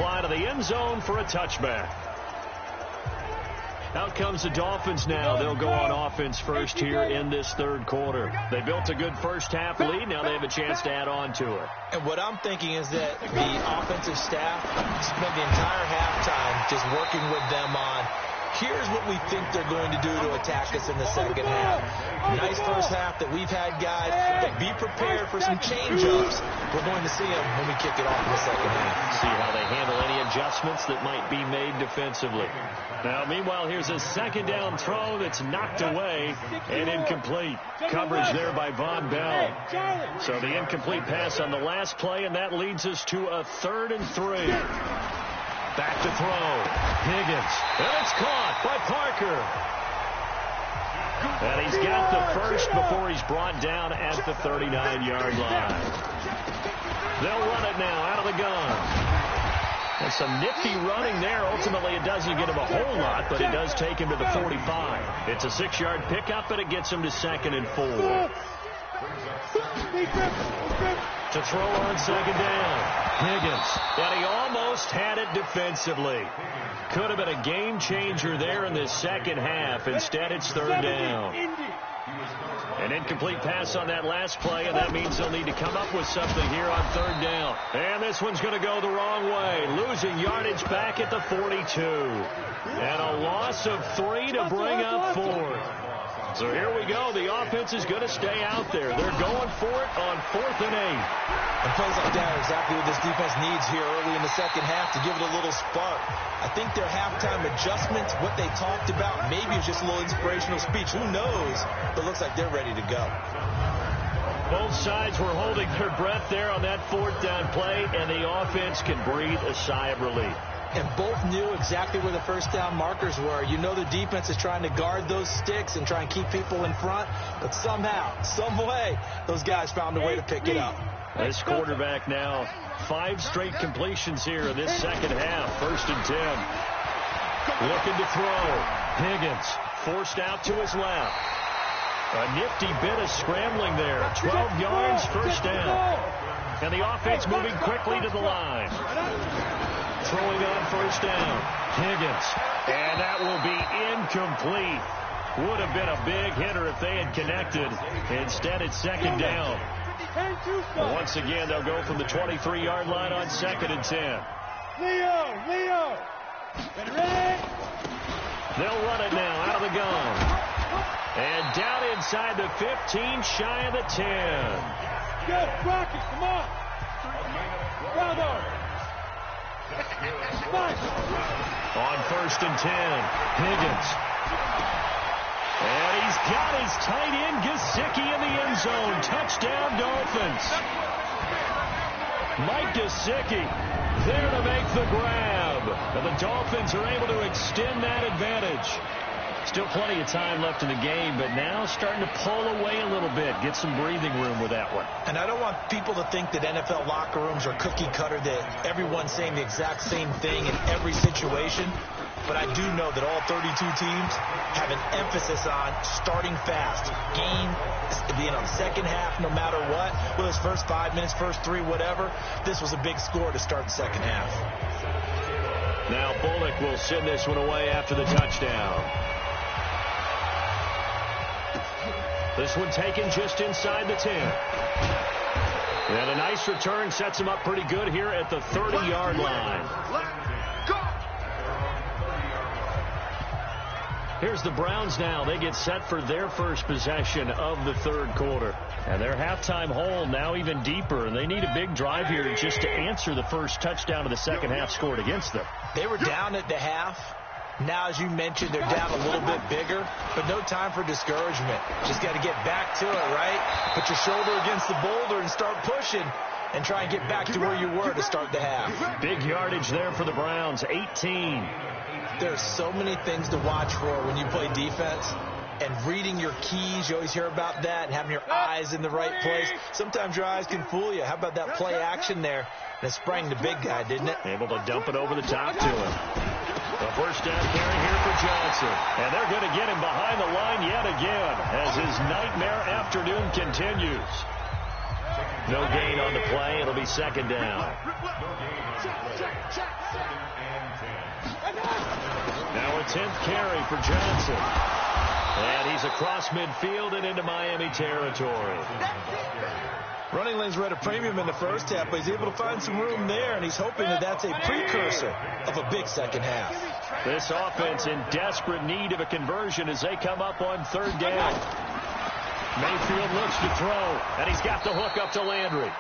incline of the end zone for a touchback. Out comes the Dolphins now. They'll go on offense first here in this third quarter. They built a good first-half lead. Now they have a chance to add on to it. And what I'm thinking is that the offensive staff spent the entire halftime just working with them on, here's what we think they're going to do to attack us in the second half. Nice first half that we've had, guys, but be prepared for some change-ups. We're going to see them when we kick it off in the second half. See how they handle any adjustments that might be made defensively. Now, meanwhile, here's a second down throw that's knocked away and incomplete. Coverage there by Von Bell. So the incomplete pass on the last play, and that leads us to a 3rd and 3. Back to throw. Higgins. And it's caught by Parker. And he's got the first before he's brought down at the 39-yard line. They'll run it now out of the gun. And some nifty running there. Ultimately, it doesn't get him a whole lot, but it does take him to the 45. It's a 6-yard pickup, and it gets him to 2nd and 4. To throw on 2nd down. Higgins. And he almost had it defensively. Could have been a game changer there in this second half. Instead, it's 3rd down. An incomplete pass on that last play, and that means they'll need to come up with something here on 3rd down. And this one's going to go the wrong way. Losing yardage back at the 42. And a loss of 3 to bring up 4. So here we go. The offense is going to stay out there. They're going for it on 4th and 8. And plays like that are exactly what this defense needs here early in the second half to give it a little spark. I think their halftime adjustments, what they talked about, maybe it's just a little inspirational speech. Who knows? But it looks like they're ready to go. Both sides were holding their breath there on that 4th down play, and the offense can breathe a sigh of relief. And both knew exactly where the first down markers were. You know the defense is trying to guard those sticks and try and keep people in front. But somehow, some way, those guys found a way to pick it up. This quarterback now, 5 straight completions here in this second half. 1st and 10. Looking to throw. Higgins forced out to his left. A nifty bit of scrambling there. 12 yards, 1st down. And the offense moving quickly to the line. Throwing on 1st down. Higgins. And that will be incomplete. Would have been a big hitter if they had connected. Instead, it's 2nd down. Once again, they'll go from the 23-yard line on 2nd and 10. Leo. They'll run it now out of the gun. And down inside the 15, shy of the 10. Go, Rocky, come on. Bravo. On 1st and 10, Higgins. And he's got his tight end, Gesicki, in the end zone. Touchdown, Dolphins. Mike Gesicki there to make the grab. And the Dolphins are able to extend that advantage. Still plenty of time left in the game, but now starting to pull away a little bit. Get some breathing room with that one. And I don't want people to think that NFL locker rooms are cookie cutter, that everyone's saying the exact same thing in every situation. But I do know that all 32 teams have an emphasis on starting fast. Game being on the second half no matter what. Whether it's first 5 minutes, first 3, whatever. This was a big score to start the second half. Now Bullock will send this one away after the touchdown. This one taken just inside the 10. And a nice return sets him up pretty good here at the 30-yard line. Here's the Browns now. They get set for their first possession of the third quarter. And their halftime hole now even deeper. And they need a big drive here just to answer the first touchdown of the second half scored against them. They were down at the half. Now, as you mentioned, they're down a little bit bigger, but no time for discouragement. Just got to get back to it, right? Put your shoulder against the boulder and start pushing and try and get back to where you were to start the half. Big yardage there for the Browns, 18. There's so many things to watch for when you play defense. And reading your keys, you always hear about that, and having your eyes in the right place. Sometimes your eyes can fool you. How about that play action there? And it sprang the big guy, didn't it? Able to dump it over the top to him. The first down carry here for Johnson. And they're going to get him behind the line yet again as his nightmare afternoon continues. No gain on the play. It'll be second down. 10th carry for Johnson. And he's across midfield and into Miami territory. Running lanes were at a premium in the first half, but he's able to find some room there, and he's hoping that that's a precursor of a big second half. This offense in desperate need of a conversion as they come up on 3rd down. Mayfield looks to throw, and he's got the hook up to Landry.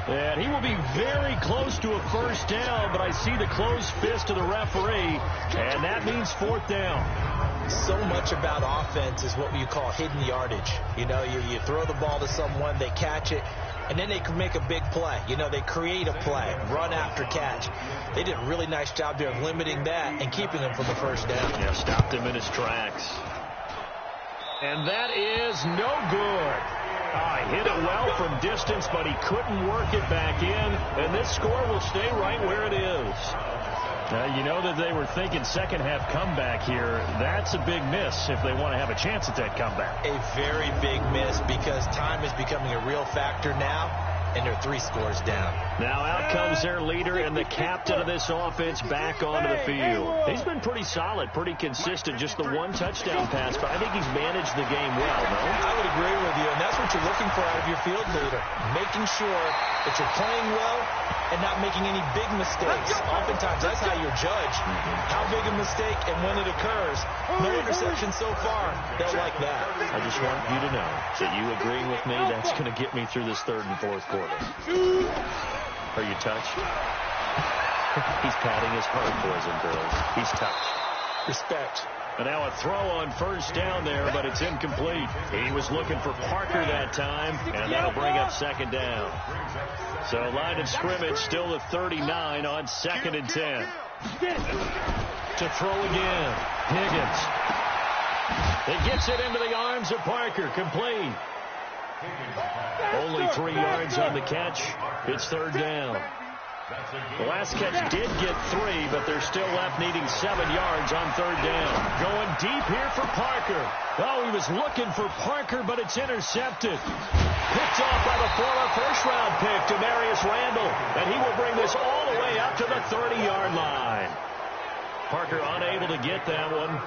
And he will be very close to a 1st down, but I see the closed fist of the referee, and that means 4th down. So much about offense is what you call hidden yardage. You know, you throw the ball to someone, they catch it, and then they can make a big play. You know, they create a play, run after catch. They did a really nice job there of limiting that and keeping him from the 1st down. Yeah, stopped him in his tracks. And that is no good. He hit it well from distance, but he couldn't work it back in, and this score will stay right where it is. You know that they were thinking second half comeback here. That's a big miss if they want to have a chance at that comeback. A very big miss because time is becoming a real factor now, and they're 3 scores down. Now out comes their leader and the captain of this offense back onto the field. He's been pretty solid, pretty consistent, just the 1 touchdown pass, but I think he's managed the game well, no? I would agree with you, and that's what you're looking for out of your field leader, making sure that you're playing well and not making any big mistakes. Oftentimes, that's how you're judged, how big a mistake and when it occurs. No interception so far. They'll like that. I just want you to know that you agreeing with me, that's going to get me through this 3rd and 4th quarter. Are you touched? He's patting his heart, boys and girls. He's touched. Respect. And now a throw on 1st down there, but it's incomplete. He was looking for Parker that time, and that'll bring up 2nd down. So line of scrimmage still at 39 on 2nd and 10. To throw again. Higgins. He gets it into the arms of Parker. Complete. Only 3 yards on the catch. It's 3rd down. The last catch did get 3, but they're still left needing 7 yards on 3rd down. Going deep here for Parker. Oh, he was looking for Parker, but it's intercepted. Picked off by the former 1st-round pick, Demarius Randall, and he will bring this all the way up to the 30-yard line. Parker unable to get that one.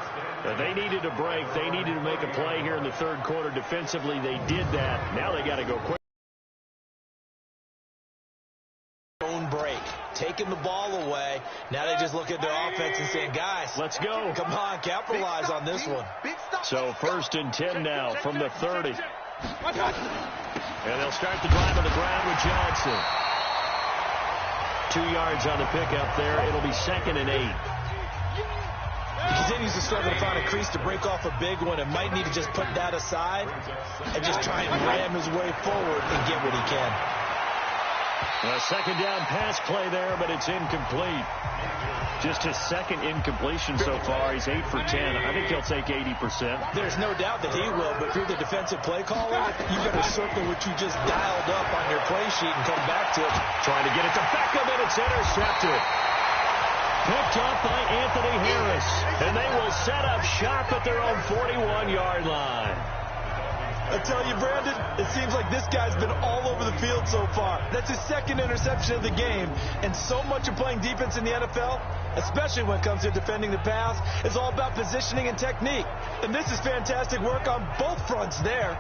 They needed a break. They needed to make a play here in the 3rd quarter. Defensively, they did that. Now they got to go quick. Break, taking the ball away. Now they just look at their offense and say, guys, let's go. Come on, capitalize on this one. So 1st and 10 now from the 30. And they'll start the drive on the ground with Johnson. 2 yards on the pickup there. It'll be 2nd and 8. He continues to struggle to find a crease to break off a big one and might need to just put that aside and just try and ram his way forward and get what he can. A 2nd down pass play there, but it's incomplete. Just his 2nd incompletion so far. He's 8 for 10. I think he'll take 80%. There's no doubt that he will, but if you're the defensive play caller, you better circle what you just dialed up on your play sheet and come back to it. Trying to get it to Beckham, and it's intercepted. Picked off by Anthony Harris, and they will set up shop at their own 41-yard line. I tell you, Brandon, it seems like this guy's been all over the field so far. That's his 2nd interception of the game. And so much of playing defense in the NFL, especially when it comes to defending the pass, is all about positioning and technique. And this is fantastic work on both fronts there.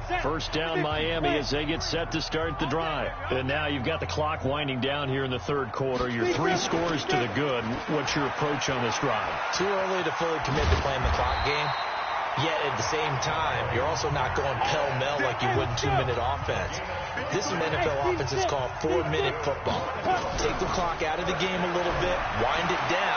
1st down Miami as they get set to start the drive. And now you've got the clock winding down here in the 3rd quarter. You're 3 scores to the good. What's your approach on this drive? Too early to fully commit to playing the clock game. Yet at the same time, you're also not going pell-mell like you would in 2-minute offense. This is an NFL offense that's called 4-minute football. Take the clock out of the game a little bit, wind it down.